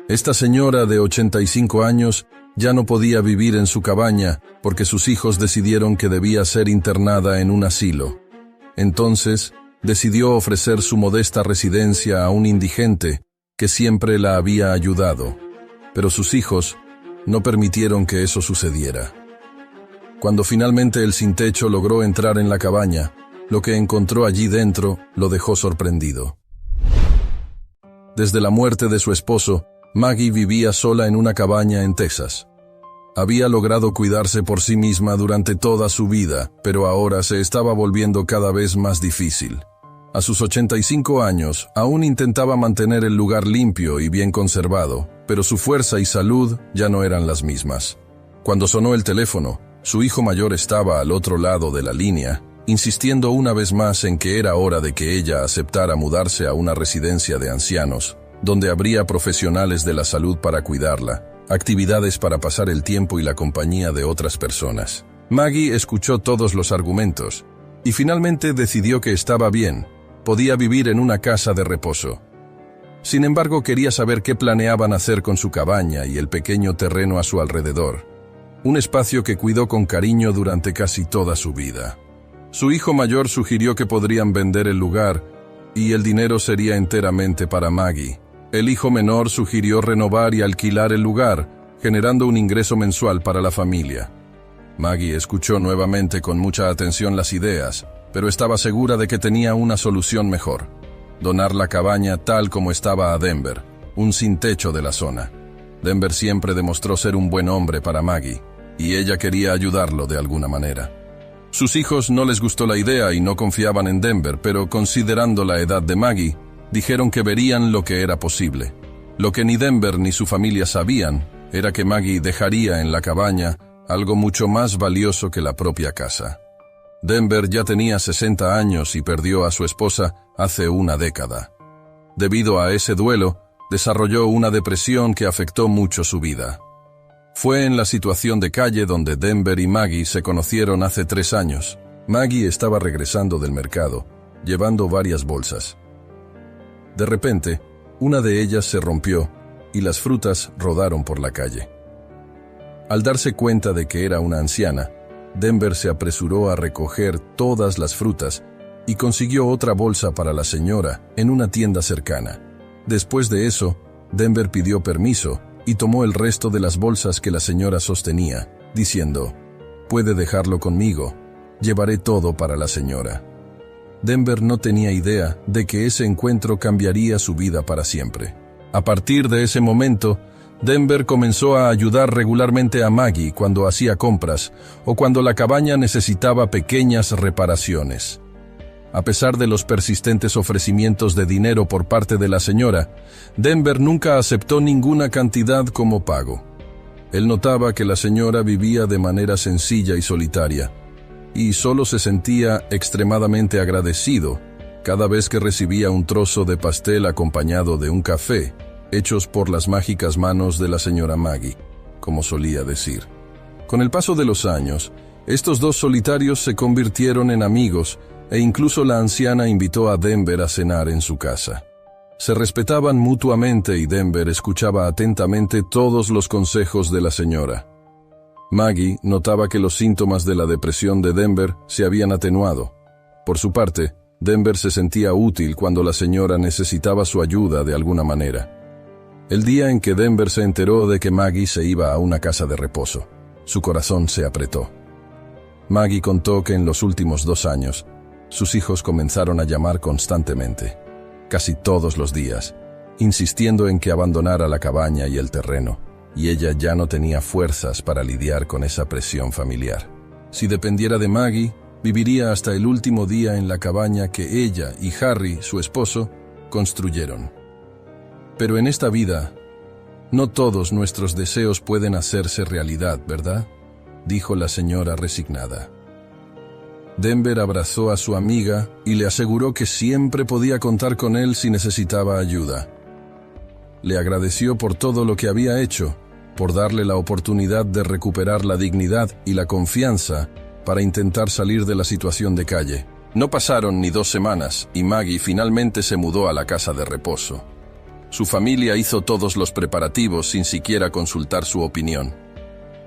Esta señora de 85 años ya no podía vivir en su cabaña porque sus hijos decidieron que debía ser internada en un asilo. Entonces, decidió ofrecer su modesta residencia a un indigente que siempre la había ayudado, pero sus hijos no permitieron que eso sucediera. Cuando finalmente el sin techo logró entrar en la cabaña, lo que encontró allí dentro lo dejó sorprendido. Desde la muerte de su esposo, Maggie vivía sola en una cabaña en Texas. Había logrado cuidarse por sí misma durante toda su vida, pero ahora se estaba volviendo cada vez más difícil. A sus 85 años, aún intentaba mantener el lugar limpio y bien conservado, pero su fuerza y salud ya no eran las mismas. Cuando sonó el teléfono, su hijo mayor estaba al otro lado de la línea, insistiendo una vez más en que era hora de que ella aceptara mudarse a una residencia de ancianos, donde habría profesionales de la salud para cuidarla, actividades para pasar el tiempo y la compañía de otras personas. Maggie escuchó todos los argumentos y finalmente decidió que estaba bien, podía vivir en una casa de reposo. Sin embargo, quería saber qué planeaban hacer con su cabaña y el pequeño terreno a su alrededor, un espacio que cuidó con cariño durante casi toda su vida. Su hijo mayor sugirió que podrían vender el lugar y el dinero sería enteramente para Maggie. El hijo menor sugirió renovar y alquilar el lugar, generando un ingreso mensual para la familia. Maggie escuchó nuevamente con mucha atención las ideas, pero estaba segura de que tenía una solución mejor: donar la cabaña tal como estaba a Denver, un sin techo de la zona. Denver siempre demostró ser un buen hombre para Maggie, y ella quería ayudarlo de alguna manera. Sus hijos no les gustó la idea y no confiaban en Denver, pero considerando la edad de Maggie, dijeron que verían lo que era posible. Lo que ni Denver ni su familia sabían era que Maggie dejaría en la cabaña algo mucho más valioso que la propia casa. Denver ya tenía 60 años y perdió a su esposa hace una década. Debido a ese duelo, desarrolló una depresión que afectó mucho su vida. Fue en la situación de calle donde Denver y Maggie se conocieron hace 3 años. Maggie estaba regresando del mercado, llevando varias bolsas. De repente, una de ellas se rompió y las frutas rodaron por la calle. Al darse cuenta de que era una anciana, Denver se apresuró a recoger todas las frutas y consiguió otra bolsa para la señora en una tienda cercana. Después de eso, Denver pidió permiso y tomó el resto de las bolsas que la señora sostenía, diciendo: «Puede dejarlo conmigo, llevaré todo para la señora». Denver no tenía idea de que ese encuentro cambiaría su vida para siempre. A partir de ese momento, Denver comenzó a ayudar regularmente a Maggie cuando hacía compras o cuando la cabaña necesitaba pequeñas reparaciones. A pesar de los persistentes ofrecimientos de dinero por parte de la señora, Denver nunca aceptó ninguna cantidad como pago. Él notaba que la señora vivía de manera sencilla y solitaria, y solo se sentía extremadamente agradecido cada vez que recibía un trozo de pastel acompañado de un café, hechos por las mágicas manos de la señora Maggie, como solía decir. Con el paso de los años, estos dos solitarios se convirtieron en amigos e incluso la anciana invitó a Denver a cenar en su casa. Se respetaban mutuamente y Denver escuchaba atentamente todos los consejos de la señora. Maggie notaba que los síntomas de la depresión de Denver se habían atenuado. Por su parte, Denver se sentía útil cuando la señora necesitaba su ayuda de alguna manera. El día en que Denver se enteró de que Maggie se iba a una casa de reposo, su corazón se apretó. Maggie contó que en los últimos 2 años, sus hijos comenzaron a llamar constantemente, casi todos los días, insistiendo en que abandonara la cabaña y el terreno, y ella ya no tenía fuerzas para lidiar con esa presión familiar. Si dependiera de Maggie, viviría hasta el último día en la cabaña que ella y Harry, su esposo, construyeron. Pero en esta vida, no todos nuestros deseos pueden hacerse realidad, ¿verdad?, dijo la señora resignada. Denver abrazó a su amiga y le aseguró que siempre podía contar con él si necesitaba ayuda. Le agradeció por todo lo que había hecho, por darle la oportunidad de recuperar la dignidad y la confianza para intentar salir de la situación de calle. No pasaron ni 2 semanas y Maggie finalmente se mudó a la casa de reposo. Su familia hizo todos los preparativos sin siquiera consultar su opinión.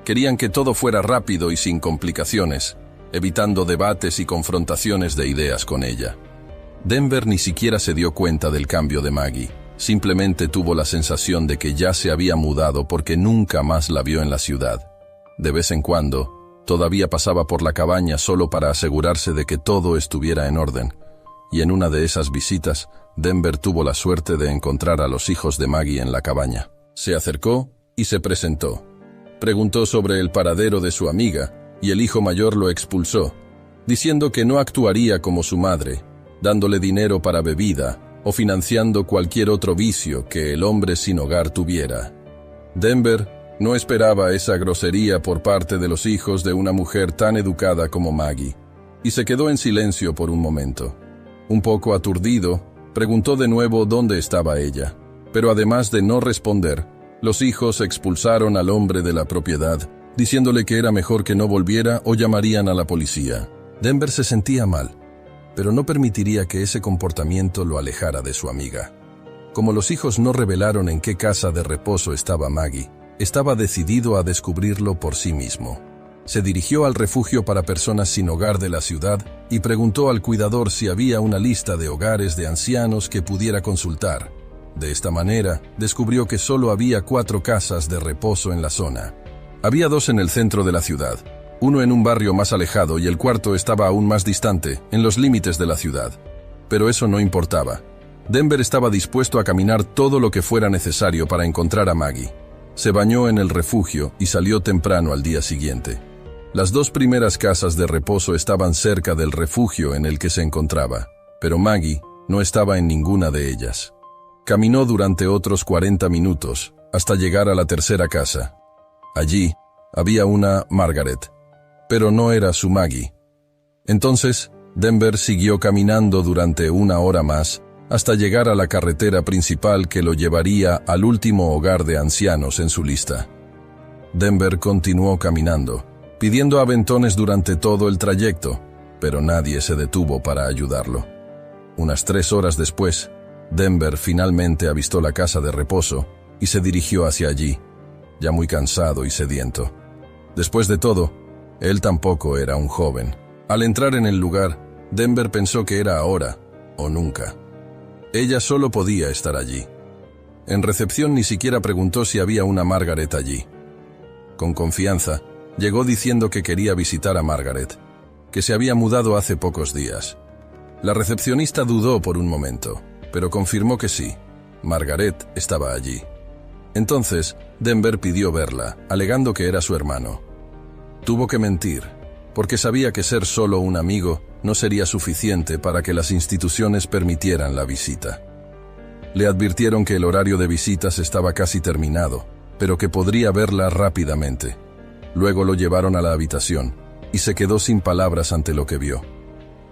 Querían que todo fuera rápido y sin complicaciones, evitando debates y confrontaciones de ideas con ella. Denver ni siquiera se dio cuenta del cambio de Maggie. Simplemente tuvo la sensación de que ya se había mudado porque nunca más la vio en la ciudad. De vez en cuando, todavía pasaba por la cabaña solo para asegurarse de que todo estuviera en orden. Y en una de esas visitas, Denver tuvo la suerte de encontrar a los hijos de Maggie en la cabaña. Se acercó y se presentó. Preguntó sobre el paradero de su amiga, y el hijo mayor lo expulsó, diciendo que no actuaría como su madre, dándole dinero para bebida o financiando cualquier otro vicio que el hombre sin hogar tuviera. Denver no esperaba esa grosería por parte de los hijos de una mujer tan educada como Maggie, y se quedó en silencio por un momento. Un poco aturdido, preguntó de nuevo dónde estaba ella, pero además de no responder, los hijos expulsaron al hombre de la propiedad, diciéndole que era mejor que no volviera o llamarían a la policía. Denver se sentía mal, pero no permitiría que ese comportamiento lo alejara de su amiga. Como los hijos no revelaron en qué casa de reposo estaba Maggie, estaba decidido a descubrirlo por sí mismo. Se dirigió al refugio para personas sin hogar de la ciudad y preguntó al cuidador si había una lista de hogares de ancianos que pudiera consultar. De esta manera, descubrió que solo había 4 casas de reposo en la zona. Había 2 en el centro de la ciudad, uno en un barrio más alejado y el cuarto estaba aún más distante, en los límites de la ciudad. Pero eso no importaba. Denver estaba dispuesto a caminar todo lo que fuera necesario para encontrar a Maggie. Se bañó en el refugio y salió temprano al día siguiente. Las 2 primeras casas de reposo estaban cerca del refugio en el que se encontraba, pero Maggie no estaba en ninguna de ellas. Caminó durante otros 40 minutos, hasta llegar a la tercera casa. Allí había una Margaret, pero no era su Maggie. Entonces, Denver siguió caminando durante 1 hora más, hasta llegar a la carretera principal que lo llevaría al último hogar de ancianos en su lista. Denver continuó caminando, pidiendo aventones durante todo el trayecto, pero nadie se detuvo para ayudarlo. Unas 3 horas después, Denver finalmente avistó la casa de reposo y se dirigió hacia allí, ya muy cansado y sediento. Después de todo, él tampoco era un joven. Al entrar en el lugar, Denver pensó que era ahora o nunca. Ella solo podía estar allí. En recepción ni siquiera preguntó si había una Margaret allí. Con confianza, llegó diciendo que quería visitar a Margaret, que se había mudado hace pocos días. La recepcionista dudó por un momento, pero confirmó que sí, Margaret estaba allí. Entonces, Denver pidió verla, alegando que era su hermano. Tuvo que mentir, porque sabía que ser solo un amigo no sería suficiente para que las instituciones permitieran la visita. Le advirtieron que el horario de visitas estaba casi terminado, pero que podría verla rápidamente. Luego lo llevaron a la habitación, y se quedó sin palabras ante lo que vio.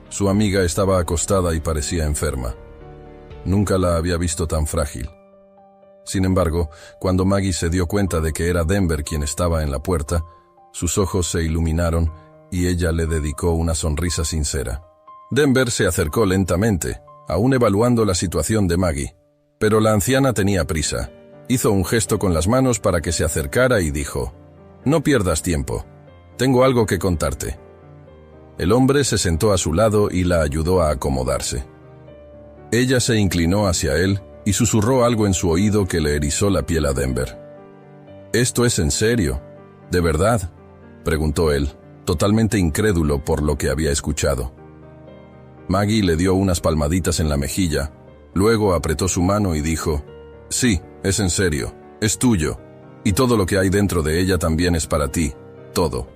Su amiga estaba acostada y parecía enferma. Nunca la había visto tan frágil. Sin embargo, cuando Maggie se dio cuenta de que era Denver quien estaba en la puerta, sus ojos se iluminaron y ella le dedicó una sonrisa sincera. Denver se acercó lentamente, aún evaluando la situación de Maggie, pero la anciana tenía prisa. Hizo un gesto con las manos para que se acercara y dijo: «No pierdas tiempo. Tengo algo que contarte». El hombre se sentó a su lado y la ayudó a acomodarse. Ella se inclinó hacia él y susurró algo en su oído que le erizó la piel a Denver. «¿Esto es en serio? ¿De verdad?», preguntó él, totalmente incrédulo por lo que había escuchado. Maggie le dio unas palmaditas en la mejilla, luego apretó su mano y dijo: «Sí, es en serio, es tuyo, y todo lo que hay dentro de ella también es para ti, todo».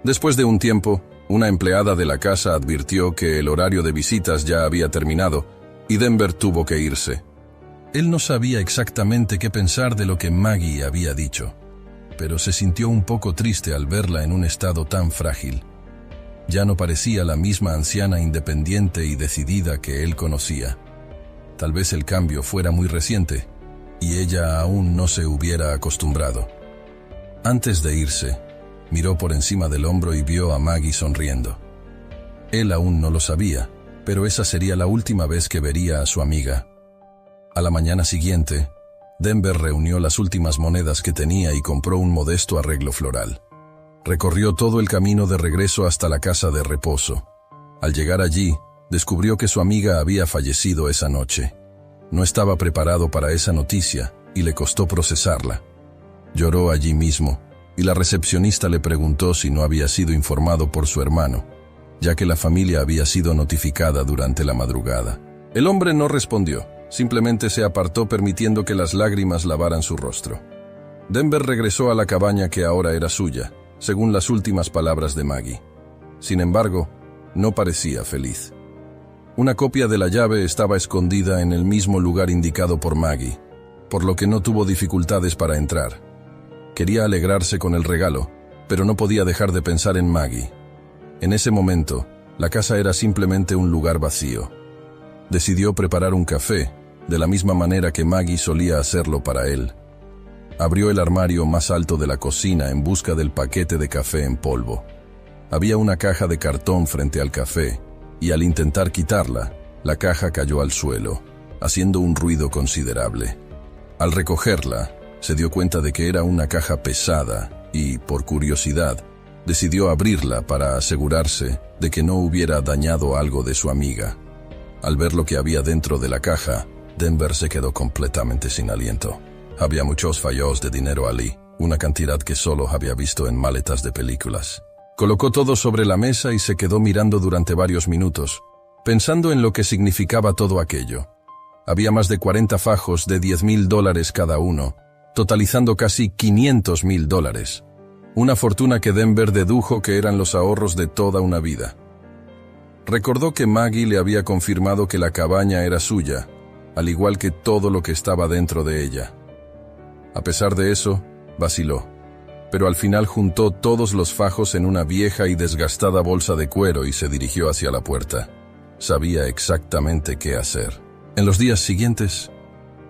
Después de un tiempo, una empleada de la casa advirtió que el horario de visitas ya había terminado, y Denver tuvo que irse. Él no sabía exactamente qué pensar de lo que Maggie había dicho, pero se sintió un poco triste al verla en un estado tan frágil. Ya no parecía la misma anciana independiente y decidida que él conocía. Tal vez el cambio fuera muy reciente, y ella aún no se hubiera acostumbrado. Antes de irse, miró por encima del hombro y vio a Maggie sonriendo. Él aún no lo sabía, pero esa sería la última vez que vería a su amiga. A la mañana siguiente, Denver reunió las últimas monedas que tenía y compró un modesto arreglo floral. Recorrió todo el camino de regreso hasta la casa de reposo. Al llegar allí, descubrió que su amiga había fallecido esa noche. No estaba preparado para esa noticia y le costó procesarla. Lloró allí mismo, y la recepcionista le preguntó si no había sido informado por su hermano, ya que la familia había sido notificada durante la madrugada. El hombre no respondió, simplemente se apartó permitiendo que las lágrimas lavaran su rostro. Denver regresó a la cabaña que ahora era suya, según las últimas palabras de Maggie. Sin embargo, no parecía feliz. Una copia de la llave estaba escondida en el mismo lugar indicado por Maggie, por lo que no tuvo dificultades para entrar. Quería alegrarse con el regalo, pero no podía dejar de pensar en Maggie. En ese momento, la casa era simplemente un lugar vacío. Decidió preparar un café, de la misma manera que Maggie solía hacerlo para él. Abrió el armario más alto de la cocina en busca del paquete de café en polvo. Había una caja de cartón frente al café, y al intentar quitarla, la caja cayó al suelo, haciendo un ruido considerable. Al recogerla, se dio cuenta de que era una caja pesada y, por curiosidad, decidió abrirla para asegurarse de que no hubiera dañado algo de su amiga. Al ver lo que había dentro de la caja, Denver se quedó completamente sin aliento. Había muchos fallos de dinero allí, una cantidad que solo había visto en maletas de películas. Colocó todo sobre la mesa y se quedó mirando durante varios minutos, pensando en lo que significaba todo aquello. Había más de 40 fajos de $10,000 cada uno, totalizando casi $500,000. Una fortuna que Denver dedujo que eran los ahorros de toda una vida. Recordó que Maggie le había confirmado que la cabaña era suya, al igual que todo lo que estaba dentro de ella. A pesar de eso, vaciló, pero al final juntó todos los fajos en una vieja y desgastada bolsa de cuero y se dirigió hacia la puerta. Sabía exactamente qué hacer. En los días siguientes,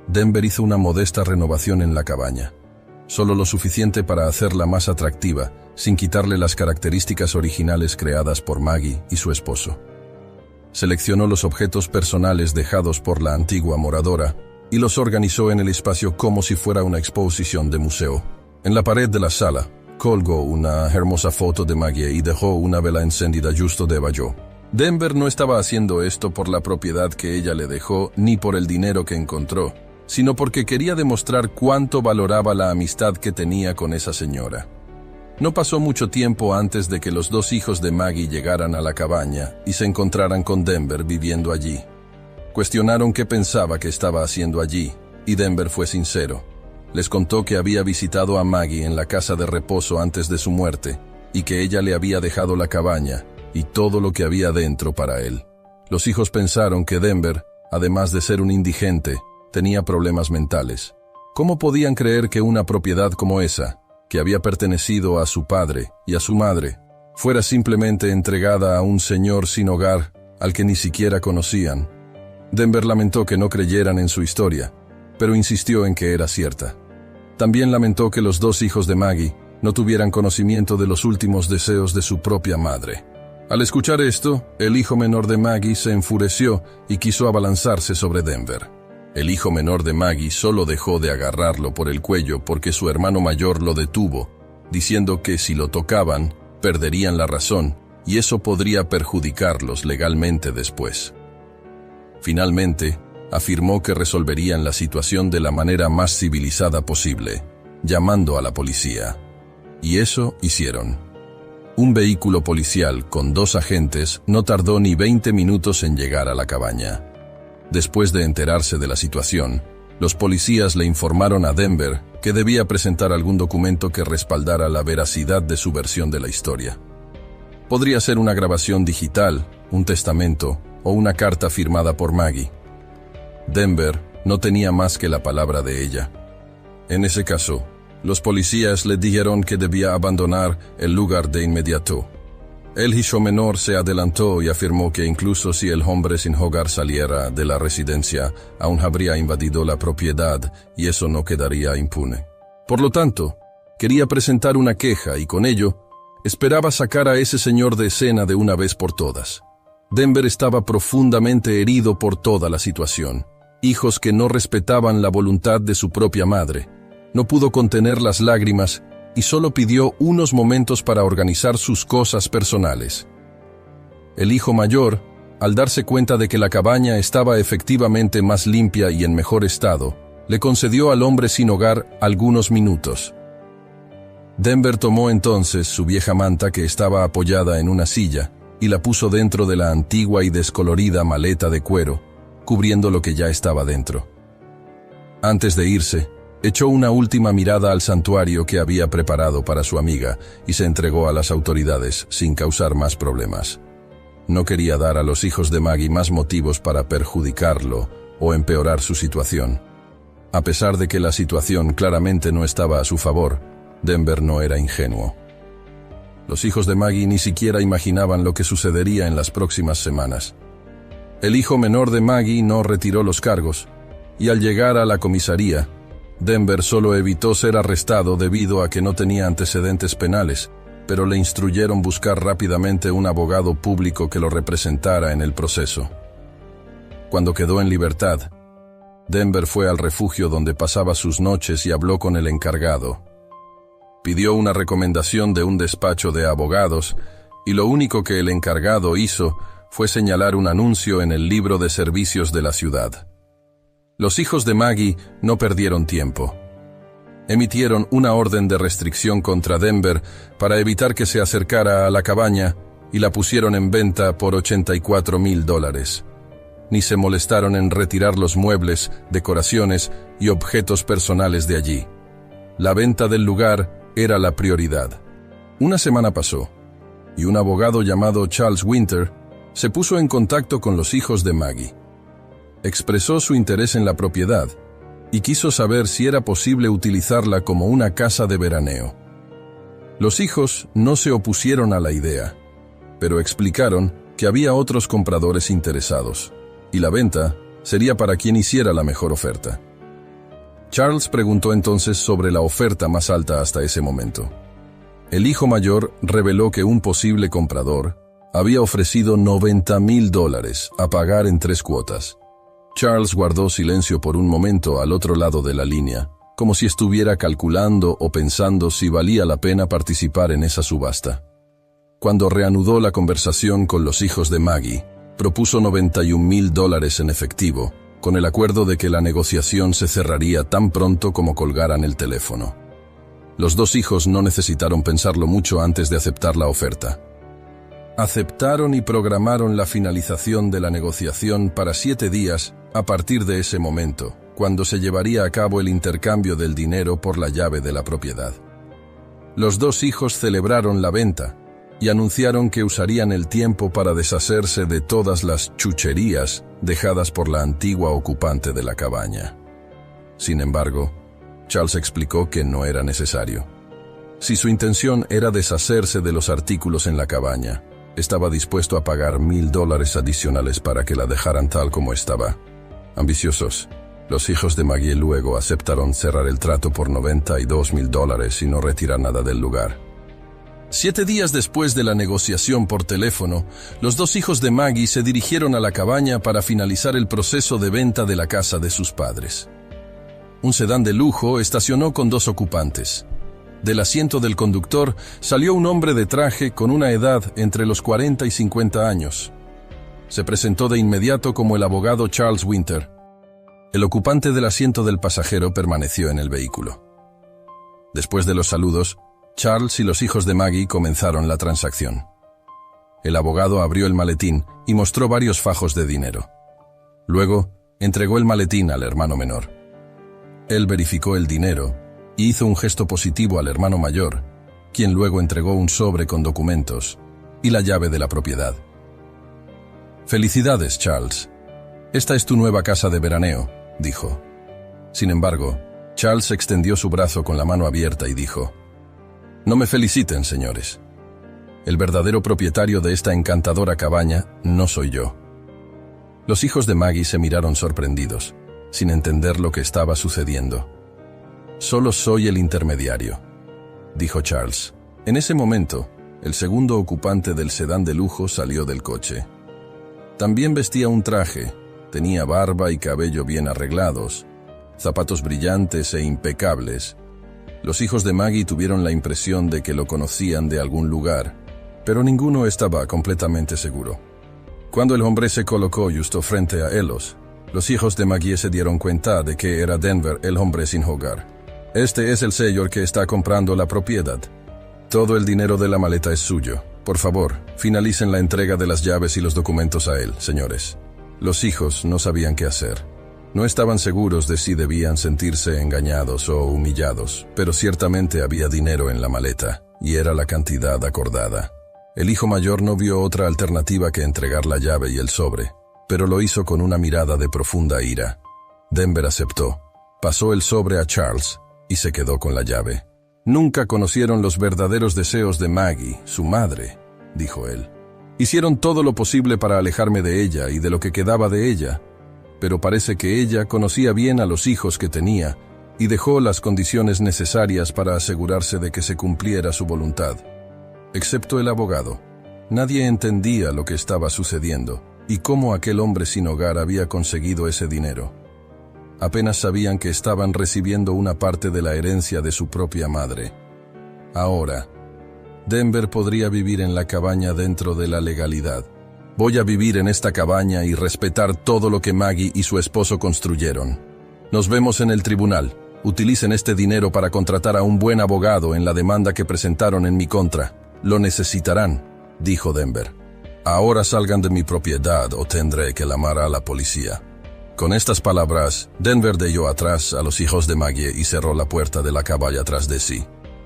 Denver hizo una modesta renovación en la cabaña, solo lo suficiente para hacerla más atractiva, sin quitarle las características originales creadas por Maggie y su esposo. Seleccionó los objetos personales dejados por la antigua moradora y los organizó en el espacio como si fuera una exposición de museo. En la pared de la sala, colgó una hermosa foto de Maggie y dejó una vela encendida justo debajo. Denver no estaba haciendo esto por la propiedad que ella le dejó ni por el dinero que encontró, sino porque quería demostrar cuánto valoraba la amistad que tenía con esa señora. No pasó mucho tiempo antes de que los dos hijos de Maggie llegaran a la cabaña y se encontraran con Denver viviendo allí. Cuestionaron qué pensaba que estaba haciendo allí, y Denver fue sincero. Les contó que había visitado a Maggie en la casa de reposo antes de su muerte, y que ella le había dejado la cabaña y todo lo que había dentro para él. Los hijos pensaron que Denver, además de ser un indigente, tenía problemas mentales. ¿Cómo podían creer que una propiedad como esa, que había pertenecido a su padre y a su madre, fuera simplemente entregada a un señor sin hogar al que ni siquiera conocían? Denver lamentó que no creyeran en su historia, pero insistió en que era cierta. También lamentó que los dos hijos de Maggie no tuvieran conocimiento de los últimos deseos de su propia madre. Al escuchar esto, el hijo menor de Maggie se enfureció y quiso abalanzarse sobre Denver. El hijo menor de Maggie solo dejó de agarrarlo por el cuello porque su hermano mayor lo detuvo, diciendo que si lo tocaban, perderían la razón y eso podría perjudicarlos legalmente después. Finalmente, afirmó que resolverían la situación de la manera más civilizada posible, llamando a la policía. Y eso hicieron. Un vehículo policial con 2 agentes no tardó ni 20 minutos en llegar a la cabaña. Después de enterarse de la situación, los policías le informaron a Denver que debía presentar algún documento que respaldara la veracidad de su versión de la historia. Podría ser una grabación digital, un testamento o una carta firmada por Maggie. Denver no tenía más que la palabra de ella. En ese caso, los policías le dijeron que debía abandonar el lugar de inmediato. El hijo menor se adelantó y afirmó que incluso si el hombre sin hogar saliera de la residencia, aún habría invadido la propiedad y eso no quedaría impune. Por lo tanto, quería presentar una queja y con ello, esperaba sacar a ese señor de escena de una vez por todas. Denver estaba profundamente herido por toda la situación. hijos que no respetaban la voluntad de su propia madre. No pudo contener las lágrimas y solo pidió unos momentos para organizar sus cosas personales. El hijo mayor, al darse cuenta de que la cabaña estaba efectivamente más limpia y en mejor estado, le concedió al hombre sin hogar algunos minutos. Denver tomó entonces su vieja manta que estaba apoyada en una silla y la puso dentro de la antigua y descolorida maleta de cuero, cubriendo lo que ya estaba dentro. Antes de irse, echó una última mirada al santuario que había preparado para su amiga y se entregó a las autoridades sin causar más problemas. No quería dar a los hijos de Maggie más motivos para perjudicarlo o empeorar su situación. A pesar de que la situación claramente no estaba a su favor, Denver no era ingenuo. Los hijos de Maggie ni siquiera imaginaban lo que sucedería en las próximas semanas. El hijo menor de Maggie no retiró los cargos, y al llegar a la comisaría, Denver solo evitó ser arrestado debido a que no tenía antecedentes penales, pero le instruyeron buscar rápidamente un abogado público que lo representara en el proceso. Cuando quedó en libertad, Denver fue al refugio donde pasaba sus noches y habló con el encargado. Pidió una recomendación de un despacho de abogados y lo único que el encargado hizo fue señalar un anuncio en el libro de servicios de la ciudad. Los hijos de Maggie no perdieron tiempo. Emitieron una orden de restricción contra Denver para evitar que se acercara a la cabaña y la pusieron en venta por $84,000. Ni se molestaron en retirar los muebles, decoraciones y objetos personales de allí. La venta del lugar era la prioridad. Una semana pasó, y un abogado llamado Charles Winter se puso en contacto con los hijos de Maggie. Expresó su interés en la propiedad y quiso saber si era posible utilizarla como una casa de veraneo. Los hijos no se opusieron a la idea, pero explicaron que había otros compradores interesados, y la venta sería para quien hiciera la mejor oferta. Charles preguntó entonces sobre la oferta más alta hasta ese momento. El hijo mayor reveló que un posible comprador había ofrecido $90,000 a pagar en 3 cuotas. Charles guardó silencio por un momento al otro lado de la línea, como si estuviera calculando o pensando si valía la pena participar en esa subasta. Cuando reanudó la conversación con los hijos de Maggie, propuso $91,000 en efectivo, con el acuerdo de que la negociación se cerraría tan pronto como colgaran el teléfono. Los dos hijos no necesitaron pensarlo mucho antes de aceptar la oferta. Aceptaron y programaron la finalización de la negociación para 7 días a partir de ese momento, cuando se llevaría a cabo el intercambio del dinero por la llave de la propiedad. Los dos hijos celebraron la venta y anunciaron que usarían el tiempo para deshacerse de todas las chucherías dejadas por la antigua ocupante de la cabaña. Sin embargo, Charles explicó que no era necesario. Si su intención era deshacerse de los artículos en la cabaña, estaba dispuesto a pagar $1,000 adicionales para que la dejaran tal como estaba. Ambiciosos, los hijos de Maggie luego aceptaron cerrar el trato por $92,000 y no retirar nada del lugar. 7 días después de la negociación por teléfono, los dos hijos de Maggie se dirigieron a la cabaña para finalizar el proceso de venta de la casa de sus padres. Un sedán de lujo estacionó con 2 ocupantes. Del asiento del conductor salió un hombre de traje con una edad entre los 40 y 50 años. Se presentó de inmediato como el abogado Charles Winter. El ocupante del asiento del pasajero permaneció en el vehículo. Después de los saludos, Charles y los hijos de Maggie comenzaron la transacción. El abogado abrió el maletín y mostró varios fajos de dinero. Luego, entregó el maletín al hermano menor. Él verificó el dinero y hizo un gesto positivo al hermano mayor, quien luego entregó un sobre con documentos y la llave de la propiedad. «Felicidades, Charles. Esta es tu nueva casa de veraneo», dijo. Sin embargo, Charles extendió su brazo con la mano abierta y dijo: «No me feliciten, señores. El verdadero propietario de esta encantadora cabaña no soy yo». Los hijos de Maggie se miraron sorprendidos, sin entender lo que estaba sucediendo. «Solo soy el intermediario», dijo Charles. En ese momento, el segundo ocupante del sedán de lujo salió del coche. También vestía un traje, Tenía barba y cabello bien arreglados, zapatos brillantes e impecables. Los hijos de Maggie tuvieron la impresión de que lo conocían de algún lugar, pero ninguno estaba completamente seguro. Cuando el hombre se colocó justo frente a ellos, los hijos de Maggie se dieron cuenta de que era Denver el hombre sin hogar. Este es el señor que está comprando la propiedad. Todo el dinero de la maleta es suyo. Por favor, finalicen la entrega de las llaves y los documentos a él, señores. Los hijos no sabían qué hacer. No estaban seguros de si debían sentirse engañados o humillados, pero ciertamente había dinero en la maleta, y era la cantidad acordada. El hijo mayor no vio otra alternativa que entregar la llave y el sobre, pero lo hizo con una mirada de profunda ira. Denver aceptó, pasó el sobre a Charles y se quedó con la llave. Nunca conocieron los verdaderos deseos de Maggie, su madre, dijo él. Hicieron todo lo posible para alejarme de ella y de lo que quedaba de ella, pero parece que ella conocía bien a los hijos que tenía y dejó las condiciones necesarias para asegurarse de que se cumpliera su voluntad. Excepto el abogado. Nadie entendía lo que estaba sucediendo y cómo aquel hombre sin hogar había conseguido ese dinero. Apenas sabían que estaban recibiendo una parte de la herencia de su propia madre. Ahora, Denver podría vivir en la cabaña dentro de la legalidad. Voy a vivir en esta cabaña y respetar todo lo que Maggie y su esposo construyeron. Nos vemos en el tribunal. Utilicen este dinero para contratar a un buen abogado en la demanda que presentaron en mi contra. Lo necesitarán, dijo Denver. Ahora salgan de mi propiedad o tendré que llamar a la policía. Con estas palabras, Denver dejó atrás a los hijos de Maggie y cerró la puerta de la cabaña tras de sí.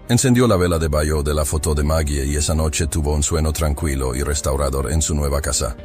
Encendió la vela de baño de la foto de Maggie y esa noche tuvo un sueño tranquilo y restaurador en su nueva casa.